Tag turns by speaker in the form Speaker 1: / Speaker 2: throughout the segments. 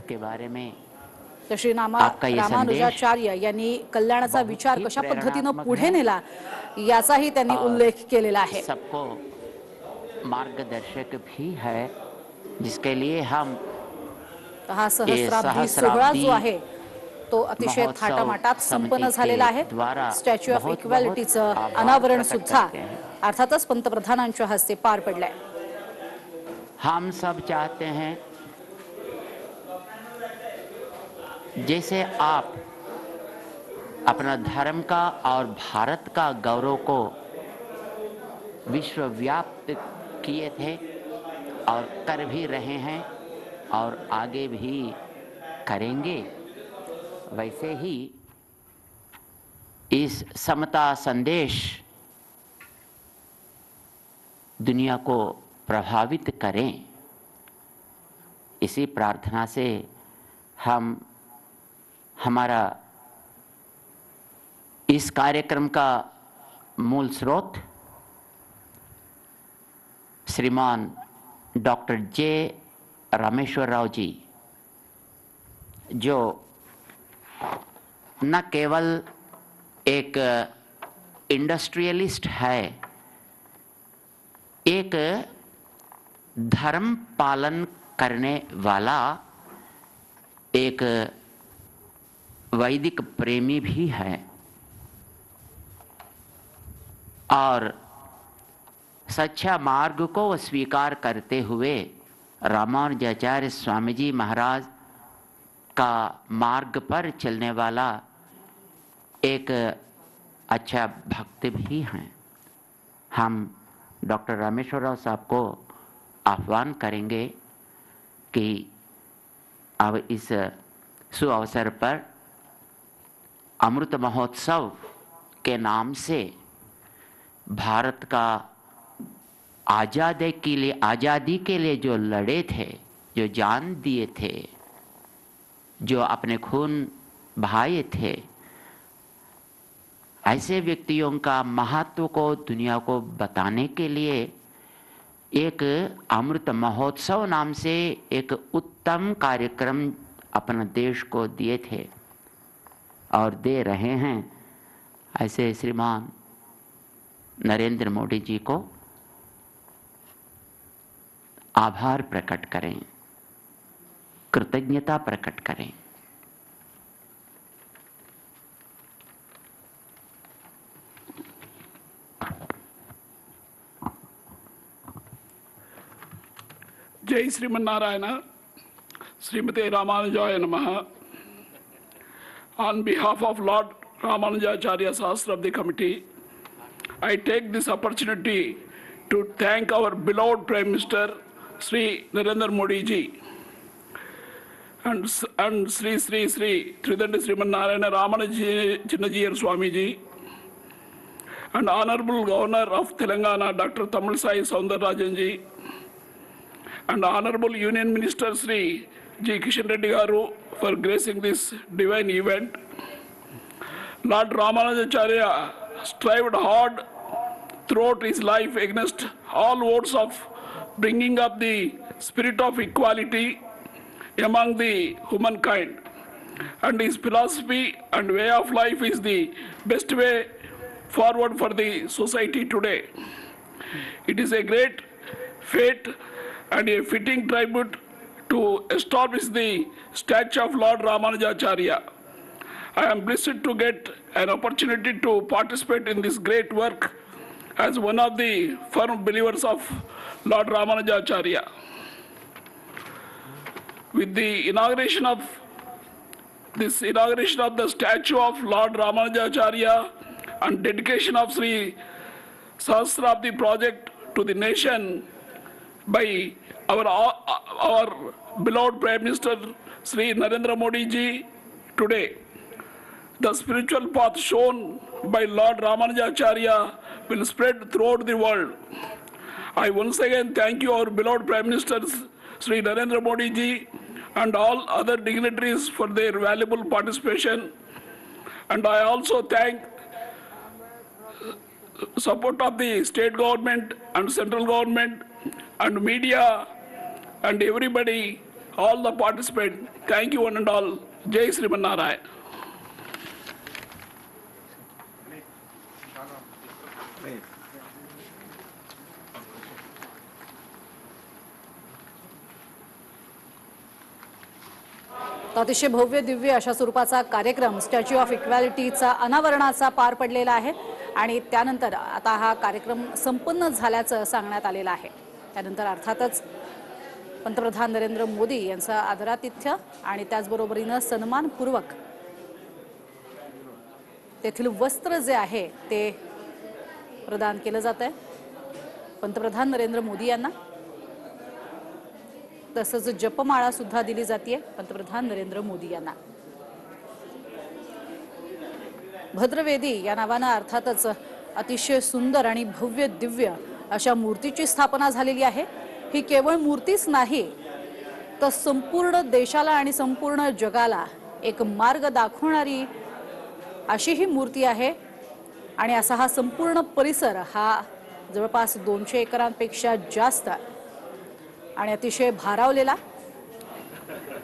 Speaker 1: के बारे में
Speaker 2: तर श्री
Speaker 1: आपका ये
Speaker 2: रामानुजाचार्य यांनी कल्याणाचा विचार कशा पद्धतीने पुढे नेला याचाही त्यांनी उल्लेख केलेला आहे.
Speaker 1: सबको मार्गदर्शक भी है, जिसके लिए हम
Speaker 2: हा सहस्राब्दी सोहळा जो आहे तो अतिशय थाटामाटात संपन्न झालेला आहे. स्टॅच्यू ऑफ इक्वॅलिटीचं अनावरण सुद्धा अर्थातच पंतप्रधानांच्या हस्ते पार पडलंय.
Speaker 1: हम सब चाहते हैं जैसे आप अपना धर्म का और भारत का गौरव को विश्वव्याप्त किए थे और कर भी रहे हैं और आगे भी करेंगे, वैसे ही इस समता संदेश दुनिया को प्रभावित करें. इसी प्रार्थना से हम हमारा इस कार्यक्रम का मूल स्रोत श्रीमान डॉक्टर जे रामेश्वर राव जी, जो न केवल एक इंडस्ट्रियलिस्ट है, एक धर्म पालन करने वाला एक वैदिक प्रेमी भी है और सच्चा मार्ग को स्वीकार करते हुए रामानुजाचार्य स्वामी जी महाराज का मार्ग पर चलने वाला एक अच्छा भक्त भी हैं. हम डॉक्टर रामेश्वर राव साहब को आह्वान करेंगे कि अब इस सुअवसर पर अमृत महोत्सव के नाम से भारत का आज़ादी के लिए जो लड़े थे, जो जान दिए थे, जो अपने खून बहाए थे, ऐसे व्यक्तियों का महत्व को दुनिया को बताने के लिए एक अमृत महोत्सव नाम से एक उत्तम कार्यक्रम अपने देश को दिए थे और दे रहे हैं. ऐसे श्रीमान नरेंद्र मोदी जी को आभार प्रकट करें, कृतज्ञता प्रकट करें.
Speaker 3: जय श्रीमन्नारायण. श्रीमते रामानुजाय नमः. On behalf of Lord Ramanujacharya Sahasrabdi Committee, I take this opportunity to thank our beloved Prime Minister Sri Narendra Modi ji and Sri Tridandi Srimanarayana Ramanuja Chinnajiyar Swami ji and Honorable Governor of Telangana Dr. Tamilisai Soundararajan ji and Honorable Union Minister Sri G. Kishan Reddy Garu for gracing this divine event. Lord Ramanujacharya strived hard throughout his life against all odds of bringing up the spirit of equality among the humankind. And his philosophy and way of life is the best way forward for the society today. It is a great fate and a fitting tribute to establish the statue of Lord Ramanujacharya. I am blessed to get an opportunity to participate in this great work as one of the firm believers of Lord Ramanujacharya. With the inauguration of the statue of Lord Ramanujacharya and dedication of Sri Sahasrabdi project to the nation by our beloved Prime Minister Sri Narendra Modi ji today, the spiritual path shown by Lord Ramanujacharya will spread throughout the world. I once again thank you, our beloved Prime Minister Sri Narendra Modi ji and all other dignitaries for their valuable participation. And I also thank support of the state government and central government and media and everybody all the participants. Thank you one and all. Jai Sriman Narayan.
Speaker 2: अतिशय भव्य दिव्य अशा स्वरूपाचा कार्यक्रम statue of इक्वॅलिटीचा अनावरणाचा पार पडलेला आहे आणि त्यानंतर आता हा कार्यक्रम संपन्न झाल्याचं सांगण्यात आलेलं आहे। त्यानंतर अर्थातच पंतप्रधान नरेंद्र मोदी यांचं आदरातिथ्य आणि त्याचबरोबरीने सन्मानपूर्वक तेथील वस्त्र जे आहे ते प्रदान केलं जात आहे पंतप्रधान नरेंद्र मोदी यांना। तसंच जपमाळा सुद्धा दिली जाते पंतप्रधान नरेंद्र मोदी यांना। भद्रवेदी या नावाने अर्थातच अतिशय सुंदर आणि भव्य दिव्य अशा मूर्तीची स्थापना झालेली आहे। ही केवळ मूर्तीच नाही तर संपूर्ण देशाला आणि संपूर्ण जगाला एक मार्ग दाखवणारी अशी ही मूर्ती आहे आणि असा हा संपूर्ण परिसर हा जवळपास 200 एकरांपेक्षा जास्त आणि अतिशय भारावलेला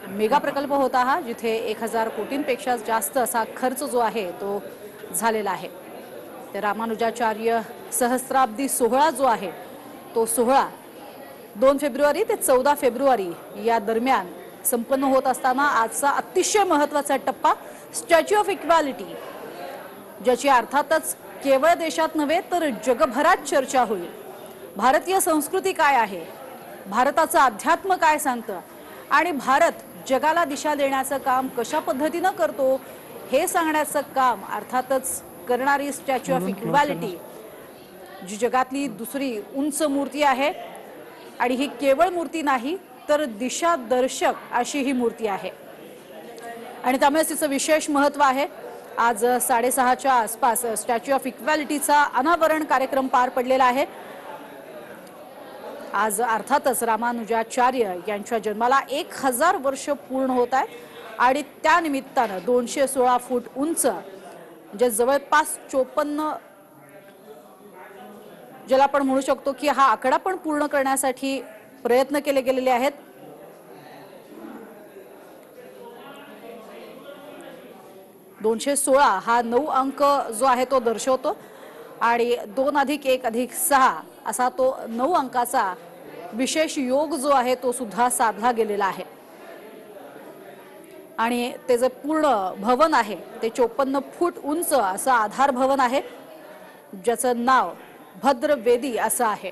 Speaker 2: मेगा प्रकल्प होता हा, जिथे 1000 कोटींपेक्षा जास्त असा खर्च जो आहे तो झालेला आहे। ते रामानुजाचार्य सहस्राब्दी सोहळा जो आहे तो सोहळा 2 फेब्रुवारी ते 14 फेब्रुवारी या दरम्यान संपन्न होत असताना आजचा अतिशय महत्त्वाचा टप्पा स्टॅच्यू ऑफ इक्वॅलिटी, ज्याची अर्थातच केवळ देशात नव्हे तर जगभरात चर्चा होईल। भारतीय संस्कृती काय आहे, भारताचं अध्यात्म काय सांगतं आणि भारत जगाला दिशा देण्याचं काम कशा पद्धतीने करतो हे सांगण्याचं काम अर्थातच करणारी स्टॅच्यू ऑफ इक्वॅलिटी, जी जगातली दुसरी उंच मूर्ती आहे आणि ही केवळ मूर्ती नाही तर दिशादर्शक अशी ही मूर्ती आहे आणि त्यामुळे तिचं विशेष महत्त्व आहे। आज 6:30च्या आसपास स्टॅच्यू ऑफ इक्वॅलिटीचा अनावरण कार्यक्रम पार पडलेला आहे। आज अर्थातच रामानुजाचार्य यांच्या जन्माला 1000 वर्ष पूर्ण होत आहेत आणि त्या निमित्ताने 216 फूट उंच म्हणजे जवळपास 54 ज्याला आपण म्हणू शकतो की हा आकडा पण पूर्ण करण्यासाठी प्रयत्न केले गेलेले आहेत। (216) हा 9 अंक जो आहे तो दर्शवतो आणि 2+1+6 असा तो 9 अंकाचा विशेष योग जो आहे तो सुद्धा साधला गेलेला आहे आणि ते जे पूर्ण भवन आहे ते 54 फूट उंच असं आधार भवन आहे, ज्याचं नाव भद्रवेदी असं आहे।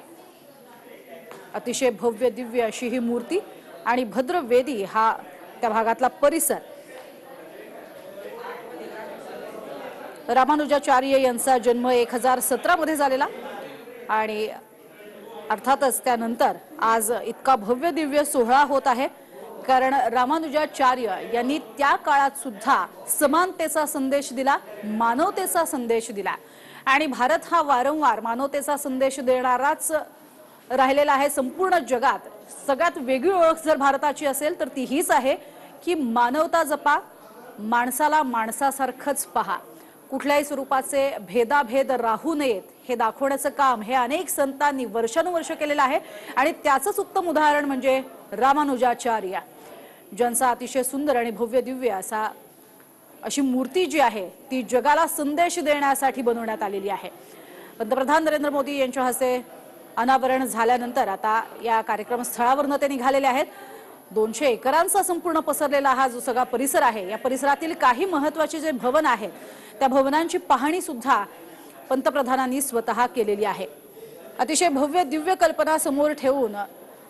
Speaker 2: अतिशय भव्य दिव्य अशी ही मूर्ती आणि भद्रवेदी हा त्या भागातला परिसर। रामानुजाचार्य यांचा जन्म 1017 मध्ये झालेला आणि अर्थातच त्यानंतर आज इतका भव्य दिव्य सोहळा होत आहे कारण रामानुजाचार्य यांनी त्या काळात सुद्धा समानतेचा संदेश दिला, मानवतेचा संदेश दिला आणि भारत हा वारंवार मानवतेचा संदेश देणाराच राहिलेला आहे। संपूर्ण जगात सगळ्यात वेगळी ओळख जर भारताची असेल तर ती हीच आहे की मानवता जपा, माणसाला माणसासारखंच पहा, कुठल्याही स्वरूपाचे भेदाभेद राहू नयेत हे दाखवण्याचं काम हे अनेक संतांनी वर्षानुवर्ष केलेलं आहे आणि त्याचंच उत्तम उदाहरण म्हणजे रामानुजाचार्य, ज्यांचा अतिशय सुंदर आणि भव्य दिव्य अशी मूर्ती जी आहे ती जगाला संदेश देण्यासाठी बनवण्यात आलेली आहे। पंतप्रधान नरेंद्र मोदी यांच्या हस्ते अनावरण झाल्यानंतर आता या कार्यक्रम स्थळावरून ते निघालेले आहेत। 200 एकरांचा संपूर्ण पसरलेला हा जो सगळा परिसर आहे, या परिसरातील काही महत्त्वाचे जे भवन आहेत त्या भवनांची पाहणी सुद्धा पंतप्रधानांनी स्वतः केलेली आहे। अतिशय भव्य दिव्य कल्पना समोर ठेवून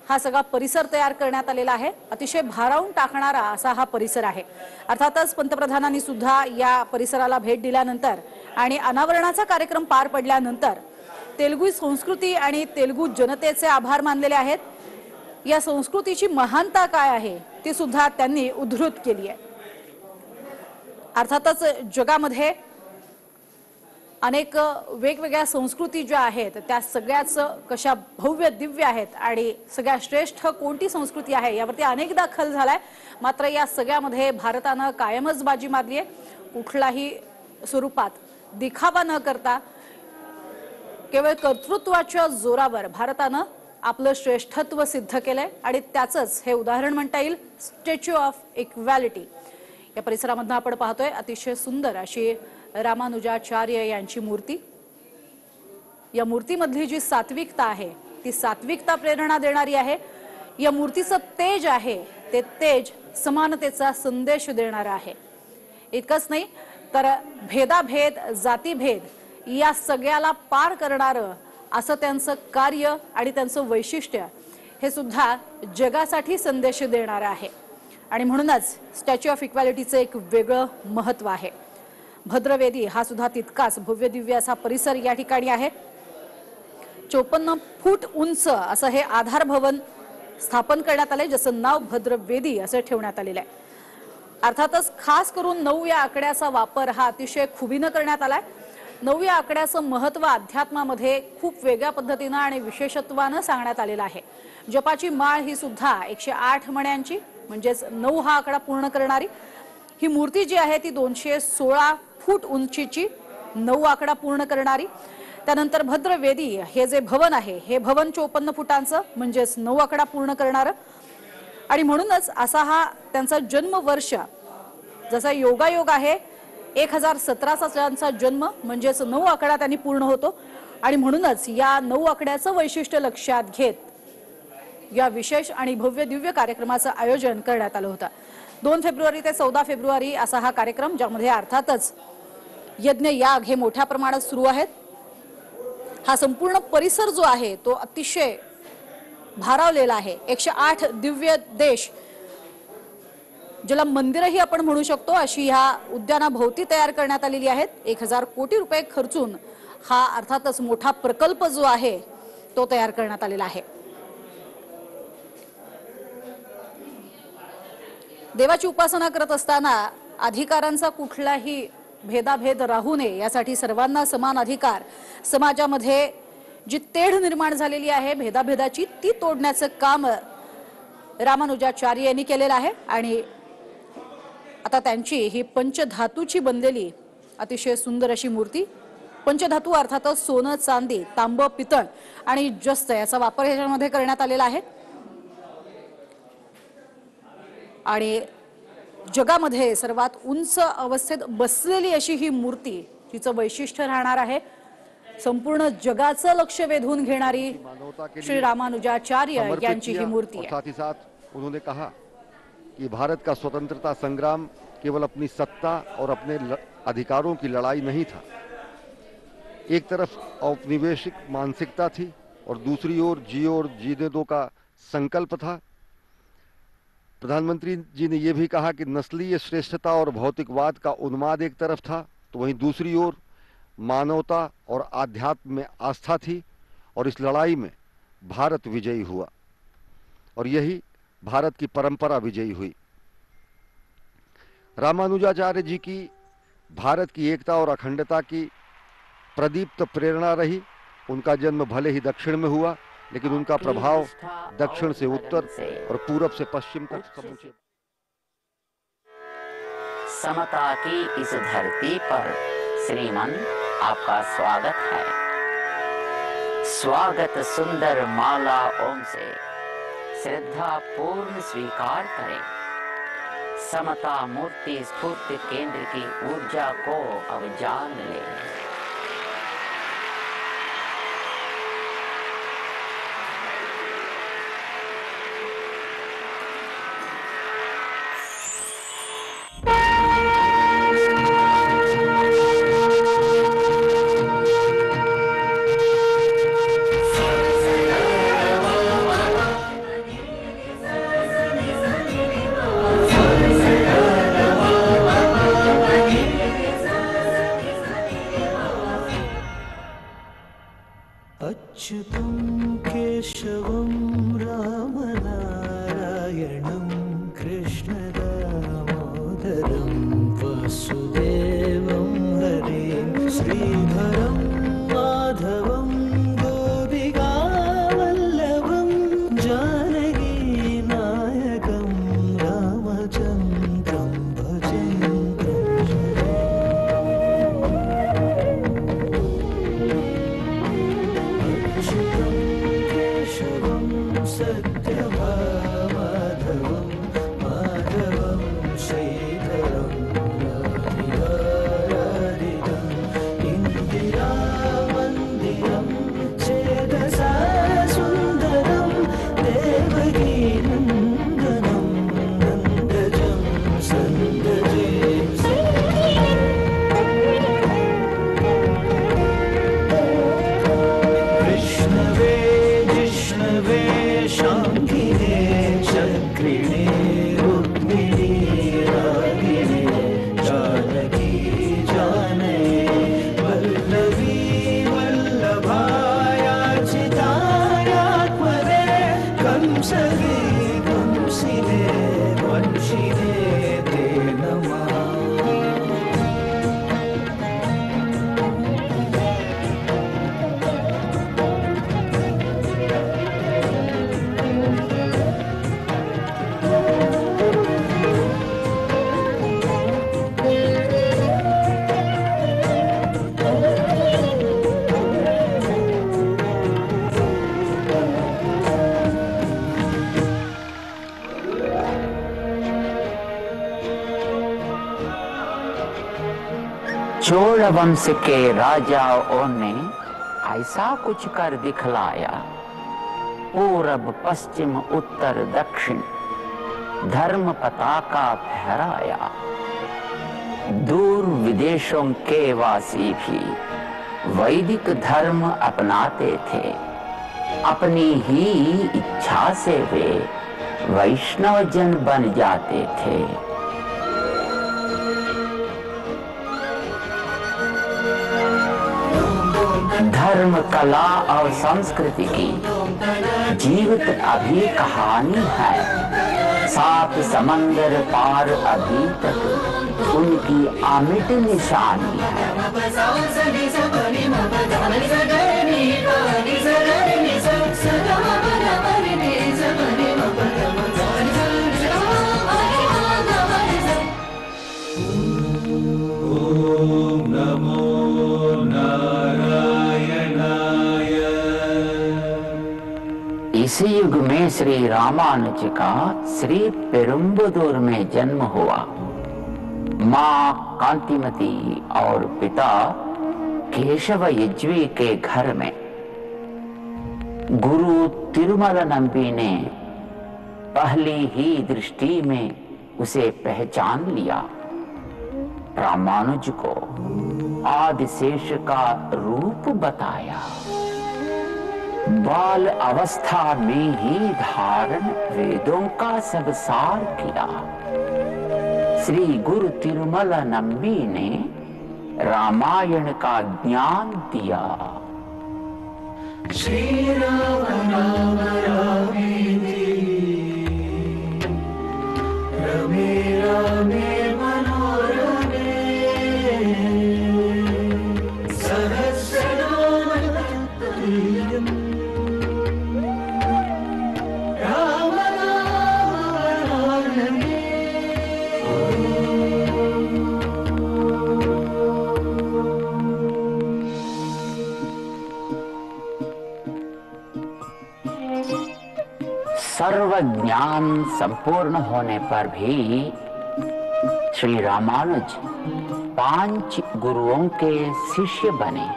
Speaker 2: हा सगळा परिसर तयार करण्यात आलेला आहे। अतिशय भारावून टाकणारा असा हा परिसर आहे। अर्थातच पंतप्रधानांनी सुद्धा या परिसराला भेट दिल्यानंतर आणि अनावरणाचा कार्यक्रम पार पडल्यानंतर तेलुगू संस्कृती आणि तेलुगू जनतेचे आभार मानलेले आहेत। या संस्कृतीची महानता काय आहे ती सुद्धा त्यांनी उद्धृत केली आहे। अर्थातच जगामध्ये अनेक वेगवेगळ्या संस्कृती ज्या आहेत त्या सगळ्याच कशा भव्य दिव्य आहेत आणि सगळ्यात श्रेष्ठ कोणती संस्कृती आहे यावरती अनेकदा खल झालाय, मात्र या सगळ्यामध्ये भारतानं कायमच बाजी मारली आहे। कुठलाही स्वरूपात दिखावा न करता केवळ कर्तृत्वाच्या जोरावर भारतानं आपलं श्रेष्ठत्व सिद्ध केलंय आणि त्याचंच हे उदाहरण म्हणता येईल स्टॅच्यू ऑफ इक्वॅलिटी. या परिसरामधून आपण पाहतोय अतिशय सुंदर अशी रामानुजाचार्य यांची मूर्ती. या मूर्तीमधली जी सात्विकता आहे ती सात्विकता प्रेरणा देणारी आहे. या मूर्तीचं तेज आहे ते तेज समानतेचा संदेश देणारा आहे. इतकंच नाही तर भेदाभेद जातीभेद या सगळ्याला पार करणारं असं त्यांचं कार्य आणि त्यांचं वैशिष्ट्य हे सुद्धा जगासाठी संदेश देणारं आहे. आणि म्हणूनच स्टॅच्यू ऑफ इक्वॅलिटीचं एक वेगळं महत्त्व आहे. भद्रवेदी हा सुद्धा तितकाच भव्य दिव्य असा परिसर या ठिकाणी आहे. 54 फूट उंच असं हे आधार भवन स्थापन करण्यात आले, ज्याचं नाव भद्रवेदी असे ठेवण्यात आलेलं आहे. अर्थातच खास करून 9 या आकड्याचा वापर हा अतिशय खुबीनं करण्यात आलाय. 9 या आकड्याचं महत्त्व अध्यात्मामध्ये खूप वेगळ्या पद्धतीनं आणि विशेषत्वानं सांगण्यात आलेलं आहे. जपाची माळ ही सुद्धा 108 मण्यांची म्हणजेच 9 हा आकडा पूर्ण करणारी ही मूर्ती जी आहे ती 216 फूट उंचीची 9 आकडा पूर्ण करणारी. त्यानंतर भद्रवेदी हे जे भवन आहे हे भवन 54 फुटांचं म्हणजेच 9 आकडा पूर्ण करणारं. आणि म्हणूनच असा हा त्यांचा जन्मवर्ष जसा योगायोग आहे 1017चा त्यांचा जन्म म्हणजेच 9 आकडा त्यांनी पूर्ण होतो. आणि म्हणूनच या 9 आकड्याचं वैशिष्ट्य लक्षात घेत या विशेष आणि भव्य दिव्य कार्यक्रमाचं आयोजन करण्यात आलं होतं. 2 फेब्रुवारी ते 14 फेब्रुवारी असा हा कार्यक्रम, ज्यामध्ये अर्थातच यज्ञ याग हे मोठ्या प्रमाणात सुरू आहेत. हा संपूर्ण परिसर जो आहे तो अतिशय भारावलेला आहे. 108 दिव्य देश ज्याला मंदिरही आपण म्हणू शकतो अशी ह्या उद्यानाभोवती तयार करण्यात आलेली आहेत. 1000 कोटी रुपये खर्चून हा अर्थातच मोठा प्रकल्प जो आहे तो तयार करण्यात आलेला आहे. देवाची उपासना करत असताना अधिकारांचा कुठलाही भेदाभेद राहू नये यासाठी सर्वांना समान अधिकार, समाजामध्ये जी तेढ निर्माण झालेली आहे भेदाभेदाची ती तोडण्याचं काम रामानुजाचार्य यांनी केलेलं आहे. आणि आता त्यांची ही पंचधातूची बनलेली अतिशय सुंदर अशी मूर्ती, पंचधातू अर्थातच सोनं, चांदी, तांब, पितळ आणि जस्त याचा वापर ह्याच्यामध्ये करण्यात आलेला आहे. आणि जगामध्ये सर्वात उंच अवस्थेत बसलेली अशी ही मूर्ती तिचं वैशिष्ट्य राहणार आहे. संपूर्ण जगाचं लक्ष वेधून घेणारी श्री रामानुजाचार्य यांची ही मूर्ती आहे.
Speaker 4: साथ ही साथ उन्होंने कहा कि भारत का स्वतंत्रता संग्राम केवल अपनी सत्ता और अपने अधिकारों की लड़ाई नहीं था. एक तरफ औपनिवेशिक मानसिकता थी और दूसरी ओर जियो और जीने दो का संकल्प था. प्रधानमंत्री जी ने यह भी कहा कि नस्लीय श्रेष्ठता और भौतिकवाद का उन्माद एक तरफ था तो वहीं दूसरी ओर मानवता और आध्यात्म में आस्था थी और इस लड़ाई में भारत विजयी हुआ और यही भारत की परंपरा विजयी हुई. रामानुजाचार्य जी की भारत की एकता और अखंडता की प्रदीप्त प्रेरणा रही. उनका जन्म भले ही दक्षिण में हुआ लेकिन उनका प्रभाव दक्षिण से उत्तर और पूरब से पश्चिम तक समूचे.
Speaker 1: समता की इस धरती पर श्रीमन आपका स्वागत है. स्वागत सुंदर माला ओम से श्रद्धा पूर्ण स्वीकार करें. समता मूर्ति स्फूर्ति केंद्र की ऊर्जा को अब जान लें.
Speaker 5: अच्युतं केशवं रामनारायणं कृष्णदामोदरं वसुदेवं हरिं श्रीधरं माधवं गोपिकावल्लभं जानकीनायकं रामचन्द्रं भजे. Shubham
Speaker 1: चोल वंश के राजाओं ने ऐसा कुछ कर दिखलाया, पूरब पश्चिम उत्तर दक्षिण धर्म पताका फहराया। दूर विदेशों के वासी भी वैदिक धर्म अपनाते थे, अपनी ही इच्छा से वे वैष्णव जन बन जाते थे। धर्म, कला और संस्कृति की जीवित अभी कहानी है। 7 समंदर पार अभी तक उनकी अमिट निशानी है।
Speaker 5: ओम नमो
Speaker 1: इसी युग में श्री रामानुज का श्री पेरुम्बदूर में जन्म हुआ। माँ कांतिमती और पिता केशव यज्वी के घर में गुरु तिरुमल नंबी ने पहली ही दृष्टि में उसे पहचान लिया। रामानुज को आदिशेष का रूप बताया। बाल अवस्था में ही धारण वेदों का सब सार किया। श्री गुरु तिरुमल नंबी ने रामायण का ज्ञान दिया।
Speaker 5: श्री राम राम रामेति रमे रामे मनोरमे सहस्रनाम तत्तुल्यम् राम नाम वरानने।
Speaker 1: सर्व ज्ञान संपूर्ण होने पर भी श्री रामानुज 5 गुरुओं के शिष्य बने।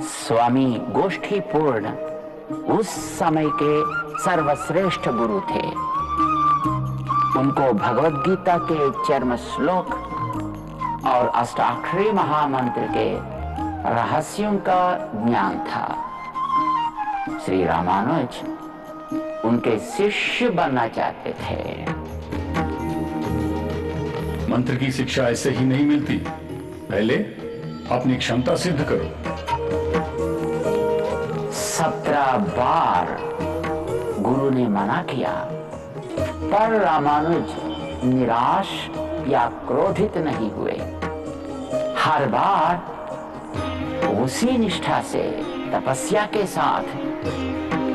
Speaker 1: स्वामी गोष्ठीपूर्ण उस समय के सर्वश्रेष्ठ गुरु थे। उनको भगवद गीता के चरम श्लोक और अष्टाक्षरी महामंत्र के रहस्यों का ज्ञान था। श्री रामानुज उनके शिष्य बनना चाहते थे।
Speaker 6: मंत्र की शिक्षा ऐसे ही नहीं मिलती, पहले अपनी क्षमता सिद्ध करो।
Speaker 1: 17 बार गुरु ने मना किया, पर रामानुज निराश या क्रोधित नहीं हुए। हर बार उसी निष्ठा से तपस्या के साथ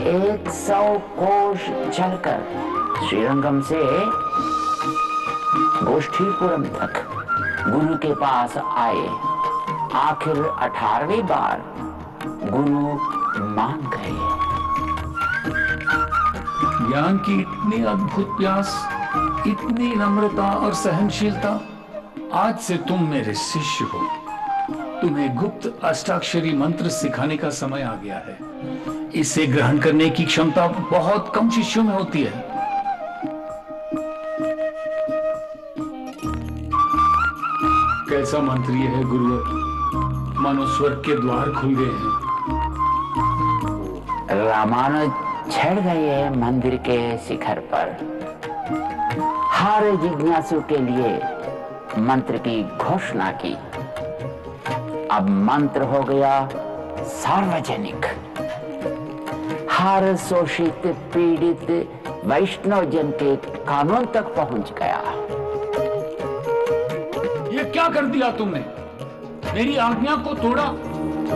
Speaker 1: 100 कोश चलकर श्रीरंगम से गोष्ठीपुरम तक गुरु के पास आए। आखिर 18वीं बार गुरु मान गए।
Speaker 6: ज्ञान की इतनी अद्भुत प्यास, इतनी नम्रता और सहनशीलता। आज से तुम मेरे शिष्य हो। तुम्हें गुप्त अष्टाक्षरी मंत्र सिखाने का समय आ गया है। इसे ग्रहण करने की क्षमता बहुत कम शिष्यों में होती है। कैसा मंत्र ये है गुरुवर, मानो स्वर्ग के द्वार खुल गए हैं।
Speaker 1: रामानुज चढ़ गए मंदिर के शिखर पर। हर जिज्ञासु के लिए मंत्र की घोषणा की। अब मंत्र हो गया सार्वजनिक। हर शोषित पीड़ित वैष्णव जन के कानों तक पहुंच गया।
Speaker 6: ये क्या कर दिया तुमने? मेरी आज्ञा को तोड़ा,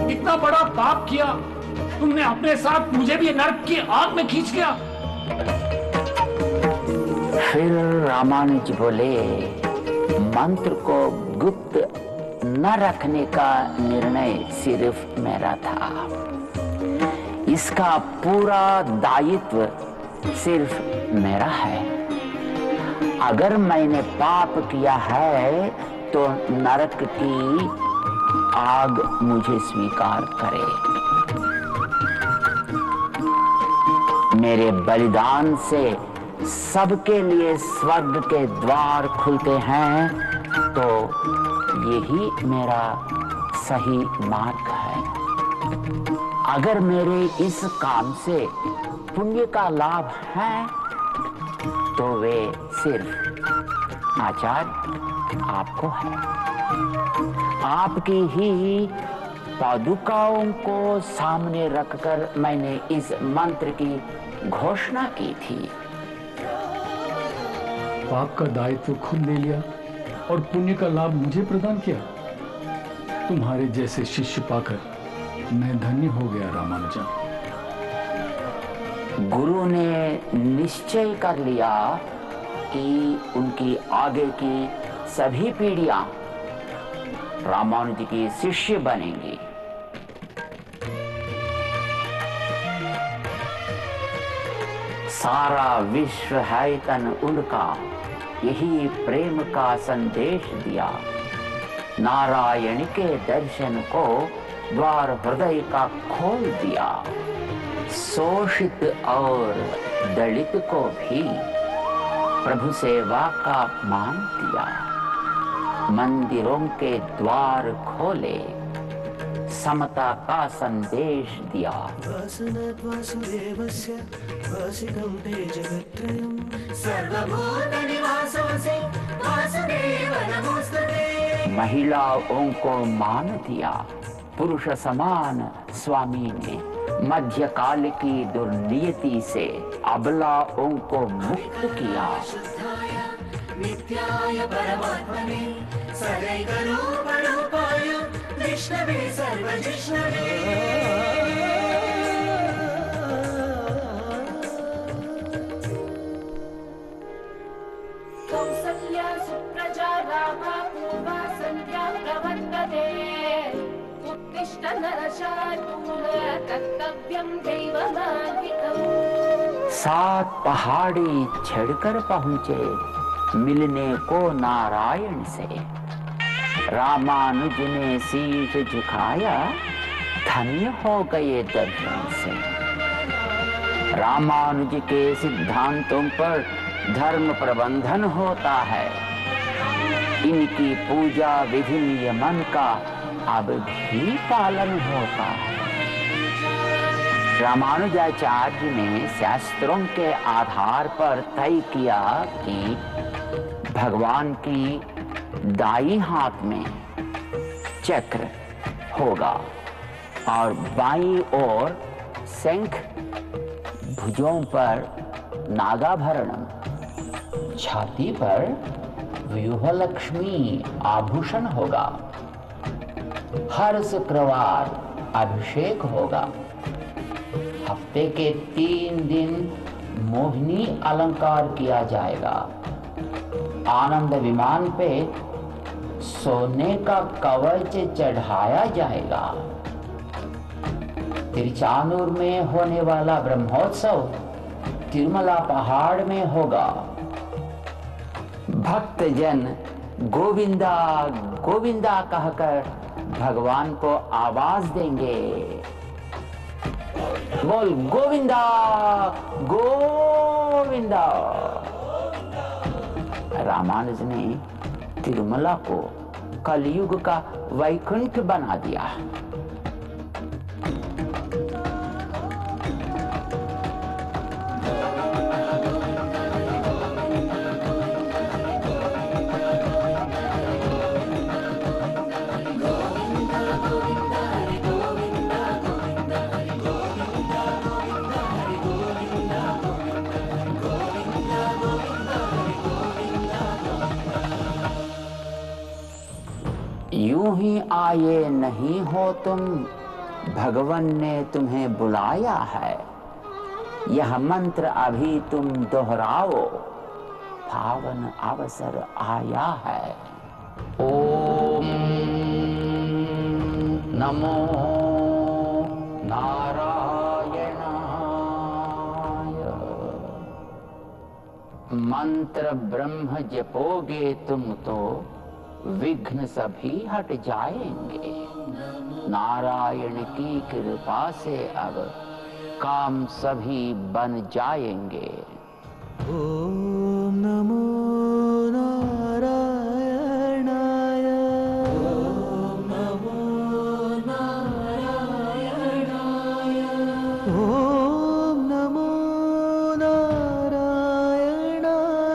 Speaker 6: इतना बड़ा पाप किया। तुमने अपने साथ मुझे भी नरक की आग में खींच गया।
Speaker 1: फिर रामानुज बोले, मंत्र को गुप्त न रखने का निर्णय सिर्फ मेरा था। इसका पूरा दायित्व सिर्फ मेरा है। अगर मैंने पाप किया है तो नरक की आग मुझे स्वीकार करे। मेरे बलिदान से सबके लिए स्वर्ग के द्वार खुलते हैं, तो यही मेरा सही मार्ग है। अगर मेरे इस काम से पुण्य का लाभ है, तो वे सिर्फ आचार्य आपको है। आपकी ही पादुकाओं को सामने रखकर मैंने इस मंत्र की घोषणा की थी।
Speaker 6: पाप का दायित्व खुद ले लिया और पुण्य का लाभ मुझे प्रदान किया। तुम्हारे जैसे शिष्य पाकर मैं धन्य हो गया रामानुजा।
Speaker 1: गुरु ने निश्चय कर लिया कि उनकी आगे की सभी पीढ़ियां रामानुज की शिष्य बनेंगी। सारा विश्व है तन उनका, यही प्रेम का संदेश दिया। नारायण के दर्शन को द्वार हृदय का खोल दिया। शोषित और दलित को भी प्रभु सेवा का मान दिया। मंदिरों के द्वार खोले, समता का संदेश दिया। महिलाओं को मान दिया। पुरुष समान स्वामी ने मध्यकाल की दुर्नियति से अबलाओं को मुक्त किया। नित्याय परमात्मने सदैवरूपाय विष्णवे सर्वजिष्णवे।
Speaker 7: कौसल्या सुप्रजा रामा पूर्वा संध्या प्रवर्तते। उत्तिष्ठ नरशार्दूल कर्तव्यं दैवमान्वितम्।
Speaker 1: 7 पहाड़ी चढ़कर पहुंचे मिलने को नारायण से। रामानुज ने शीश झुकाया, धन्य हो गए दर्शन से। रामानुज के सिद्धांतों पर धर्म प्रबंधन होता है। इनकी पूजा विधि नियमन का अब भी पालन होता है। रामानुजाचार्य ने शास्त्रों के आधार पर तय किया कि भगवान की दाई हाथ में चक्र होगा और बाईं ओर शंख, भुजों पर नागाभरणम, छाती पर व्यूहलक्ष्मी आभूषण होगा। हर शुक्रवार अभिषेक होगा। हफ्ते के 3 दिन मोहिनी अलंकार किया जाएगा। आनंद विमान पे सोने का कवच चढ़ाया जाएगा। तिरुचानूर में होने वाला ब्रह्मोत्सव तिरुमला पहाड़ में होगा। भक्तजन गोविंदा गोविंदा कहकर भगवान को आवाज देंगे। बोल गोविंदा गोविंदा। रामानुज ने तिरुमला को कलयुग का वैकुंठ बना दिया। यूं ही आए नहीं हो तुम, भगवान ने तुम्हें बुलाया है। यह मंत्र अभी तुम दोहराओ, पावन अवसर आया है। ओम नमो नारायणाय। मंत्र ब्रह्म जपोगे तुम तो विघ्न सभी हट जाएंगे। नारायण की कृपा से अब काम सभी बन जाएंगे।
Speaker 5: ओम नमो नारायणाय। ओम नमो नारायणाय। ओम नमो नारायणाय।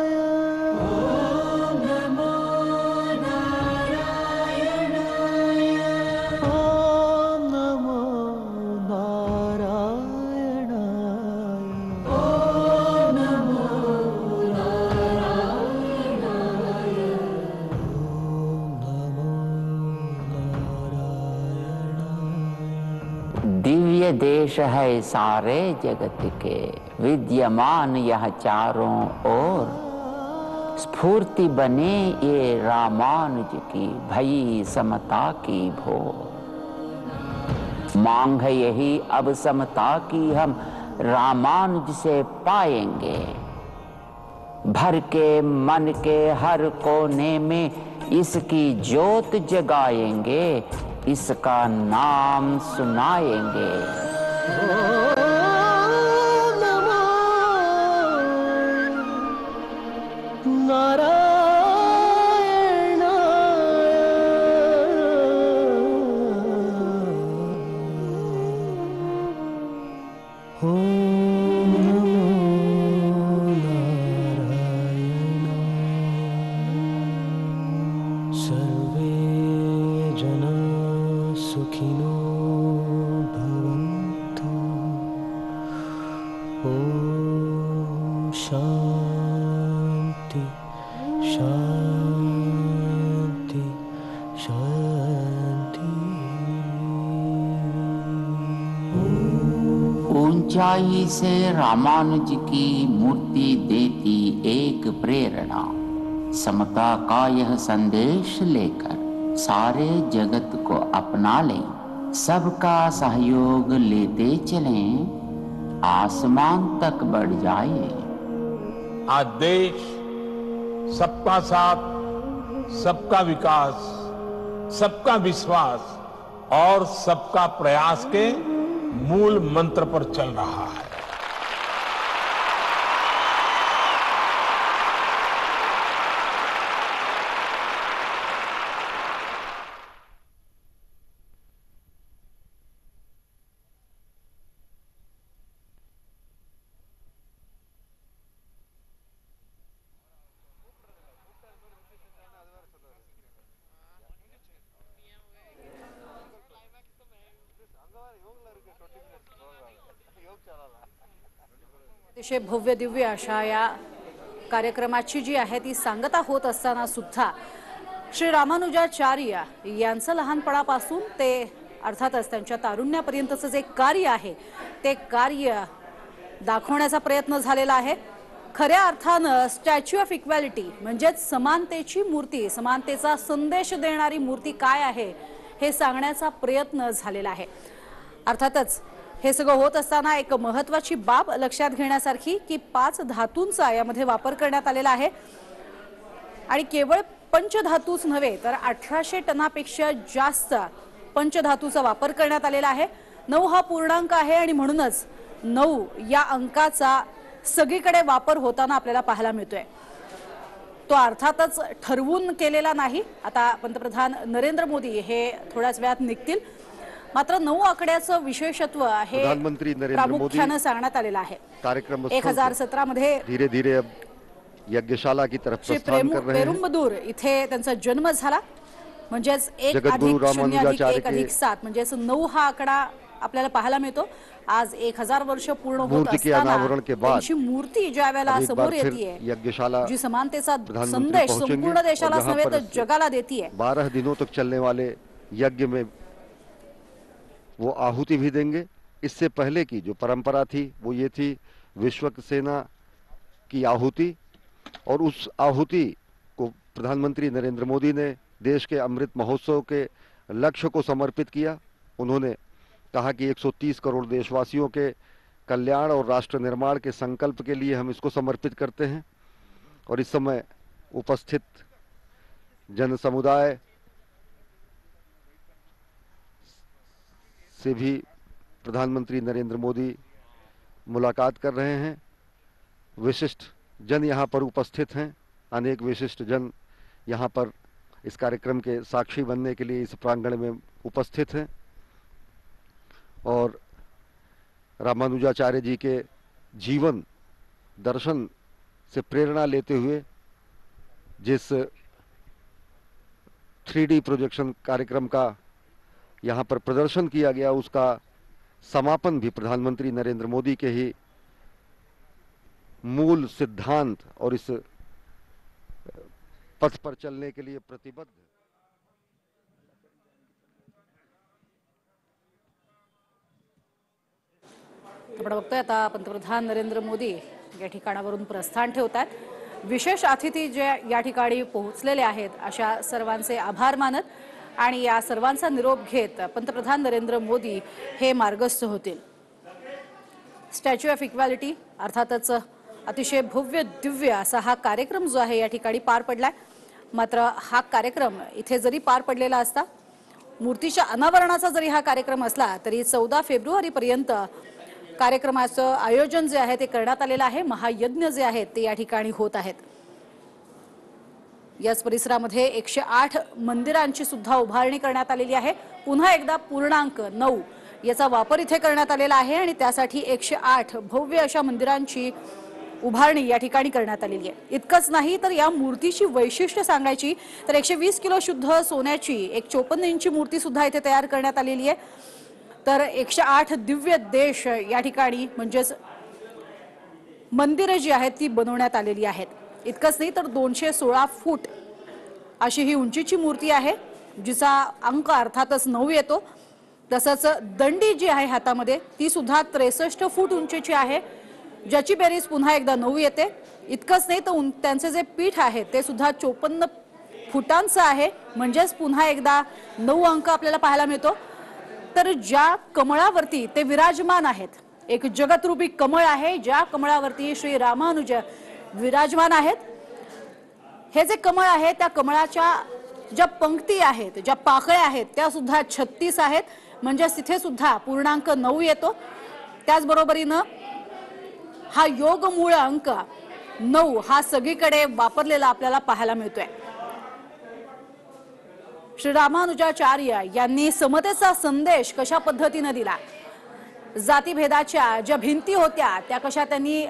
Speaker 5: ओम नमो नारायणाय। ओम नमो नारायणाय। ओम नमो नारायणाय। ओम नमो नारायणाय।
Speaker 1: दिव्य देश है सारे जगत के, विद्यमान यह चारों ओर। स्फूर्ति बने ये रामानुज की, भई समता की भोर। मांग है यही अब समता की, हम रामानुज से पाएंगे। भर के मन के हर कोने में इसकी ज्योत जगाएंगे, इसका नाम सुनाएंगे।
Speaker 5: ओम नमो नारायणाय। ओम नमो नारायणाय। सर्वे जना सुखिनो भवन्तु। ओम शांति शांति शांति।
Speaker 1: ऊंचाई से रामानुज की मूर्ति देती एक प्रेरणा। समता का यह संदेश लेकर सारे जगत को अपना लें। सबका सहयोग लेते चलें, आसमान तक बढ़ जाए।
Speaker 8: आज देश सबका साथ, सबका विकास, सबका विश्वास और सबका प्रयास के मूल मंत्र पर चल रहा है।
Speaker 2: अतिशय भव्य दिव्य अशा या कार्यक्रमाची जी आहे ती सांगता होत असताना सुद्धा श्री रामानुजाचार्य यांचं लहानपणापासून ते अर्थातच त्यांच्या तारुण्यापर्यंतचं जे कार्य आहे ते कार्य दाखवण्याचा प्रयत्न झालेला आहे। खऱ्या अर्थानं स्टॅच्यू ऑफ इक्वॅलिटी म्हणजेच समानतेची मूर्ती, समानतेचा संदेश देणारी मूर्ती काय आहे हे सांगण्याचा प्रयत्न झालेला आहे। अर्थातच हे सगळं होत असताना एक महत्त्वाची बाब लक्षात घेण्यासारखी की 5 धातूंचा यामध्ये वापर करण्यात आलेला आहे आणि केवळ पंचधातूच नव्हे तर 1800 टनापेक्षा जास्त पंचधातूचा वापर करण्यात आलेला आहे। 9 हा पूर्णांक आहे आणि म्हणूनच 9 या अंकाचा सगळीकडे वापर होताना आपल्याला पाहायला मिळतोय। तो अर्थातच ठरवून केलेला नाही। आता पंतप्रधान नरेंद्र मोदी हे थोड्याच वेळात निघतील, मात्र 9 आकड्याचं विशेषत्व हे
Speaker 4: प्रधानमंत्री नरेंद्र मोदी
Speaker 2: प्रामुख्याने सांगण्यात आलेलं आहे।
Speaker 4: कार्यक्रम
Speaker 2: 1017 मध्ये
Speaker 4: धीरे धीरे अब यज्ञशाला की तरफ प्रस्थान कर रहे हैं।
Speaker 2: पेरुंबदूर इथे त्यांचा जन्म झाला, म्हणजेच 1
Speaker 4: जगद्गुरु
Speaker 2: अधिक 0 अधिक
Speaker 4: रामानुजाचार्य
Speaker 2: 1 अधिक 7 म्हणजेच 9 हा आकडा आपल्याला पाहायला मिळतो। आज 1000 वर्ष पूर्ण होत
Speaker 4: मूर्ति के अनावरण के बाद
Speaker 2: त्यांची मूर्ति ज्या वेळेला
Speaker 4: अब एक
Speaker 2: समोर
Speaker 4: बार फिर
Speaker 2: येते
Speaker 4: यज्ञशाला
Speaker 2: जी समानतेचा
Speaker 4: प्रधानमंत्री
Speaker 2: संदेश
Speaker 4: पहुंचेंगे
Speaker 2: संपूर्ण देशाला
Speaker 4: और यहाँ
Speaker 2: नव्हे
Speaker 4: पर
Speaker 2: तर जगाला देतीये।
Speaker 4: 12 दिनों तक चलने वाले यज्ञ में वो आहुति भी देंगे। इससे पहले की जो परंपरा थी वो ये थी विश्वक सेना की आहुति, और उस आहुति को प्रधानमंत्री नरेंद्र मोदी ने देश के अमृत महोत्सव के लक्ष्य को समर्पित किया। उन्होंने कहा कि 130 करोड़ देशवासियों के कल्याण और राष्ट्र निर्माण के संकल्प के लिए हम इसको समर्पित करते हैं। और इस समय उपस्थित जन समुदाय से भी प्रधानमंत्री नरेंद्र मोदी मुलाकात कर रहे हैं। विशिष्ट जन यहाँ पर उपस्थित हैं। अनेक विशिष्ट जन यहाँ पर इस कार्यक्रम के साक्षी बनने के लिए इस प्रांगण में उपस्थित हैं और रामानुजाचार्य जी के जीवन दर्शन से प्रेरणा लेते हुए जिस 3D प्रोजेक्शन कार्यक्रम का यहाँ पर प्रदर्शन किया गया, उसका समापन भी प्रधानमंत्री नरेंद्र मोदी के ही मूल सिद्धांत और इस पथ पर चलने के लिए प्रतिबद्ध है।
Speaker 2: आपण बघतोय आता पंतप्रधान नरेंद्र मोदी या ठिकाणावरून प्रस्थान ठेवतात। विशेष अतिथी जे या ठिकाणी पोहोचलेले आहेत अशा सर्वांचे आभार मानत आणि या सर्वांचा निरोप घेत पंतप्रधान नरेंद्र मोदी हे मार्गस्थ होतील। स्टॅच्यू ऑफ इक्वॅलिटी अर्थातच अतिशय भव्य दिव्य असा हा कार्यक्रम जो आहे या ठिकाणी पार पडलाय। मात्र हा कार्यक्रम इथे जरी पार पडलेला असता, मूर्तीच्या अनावरणाचा जरी हा कार्यक्रम असला तरी 14 फेब्रुवारी पर्यंत कार्यक्रमाचं आयोजन जे आहे ते करण्यात आलेलं आहे। महायज्ञ जे आहेत ते या ठिकाणी होत आहेत। याच परिसरामध्ये 108 मंदिरांची सुद्धा उभारणी करण्यात आलेली आहे। पुन्हा एकदा पूर्णांक 9 याचा वापर इथे करण्यात आलेला आहे आणि त्यासाठी 108 भव्य अशा मंदिरांची उभारणी या ठिकाणी करण्यात आलेली आहे। इतकंच नाही तर या मूर्तीची वैशिष्ट्य सांगायची तर 120 किलो शुद्ध सोन्याची एक 54 इंची मूर्ती सुद्धा इथे तयार करण्यात आलेली आहे। तर 108 दिव्य देश या ठिकाणी म्हणजेच मंदिरे जी आहेत ती बनवण्यात आलेली आहेत। इतकंच नाही तर 216 फूट अशी ही उंचीची मूर्ती आहे जिचा अंक अर्थातच 9 येतो। तसंच दंडी जी आहे हातामध्ये ती सुद्धा 63 फूट उंचीची आहे ज्याची बेरीज पुन्हा एकदा 9 येते। इतकंच नाही तर त्यांचे जे पीठ आहे ते सुद्धा 54 फुटांचं आहे म्हणजेच पुन्हा एकदा 9 अंक आपल्याला पाहायला मिळतो। तर ज्या कमळावरती ते विराजमान आहेत, एक जगतरूपी कमळ आहे ज्या कमळावरती श्री रामानुज विराजमान आहेत। हे जे कमळ आहे त्या कमळाच्या ज्या पंक्ती आहेत, ज्या पाकळ्या आहेत त्या सुद्धा 36 आहेत म्हणजे तिथे सुद्धा पूर्णांक 9 येतो। त्याच बरोबरीने हा योग मूळ अंक 9 हा सगळीकडे वापरलेला आपल्याला पाहायला मिळतोय। श्री रामानुजाचार्य यांनी समतेचा संदेश कशा पद्धतीने दिला, जातीभेदाच्या ज्या भिंती होत्या त्या कशा त्यांनी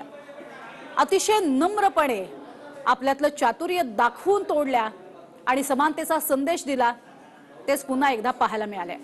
Speaker 2: अतिशय नम्रपणे आपल्यातलं चातुर्य दाखवून तोडल्या आणि समानतेचा संदेश दिला, तेच पुन्हा एकदा पाहायला मिळाले।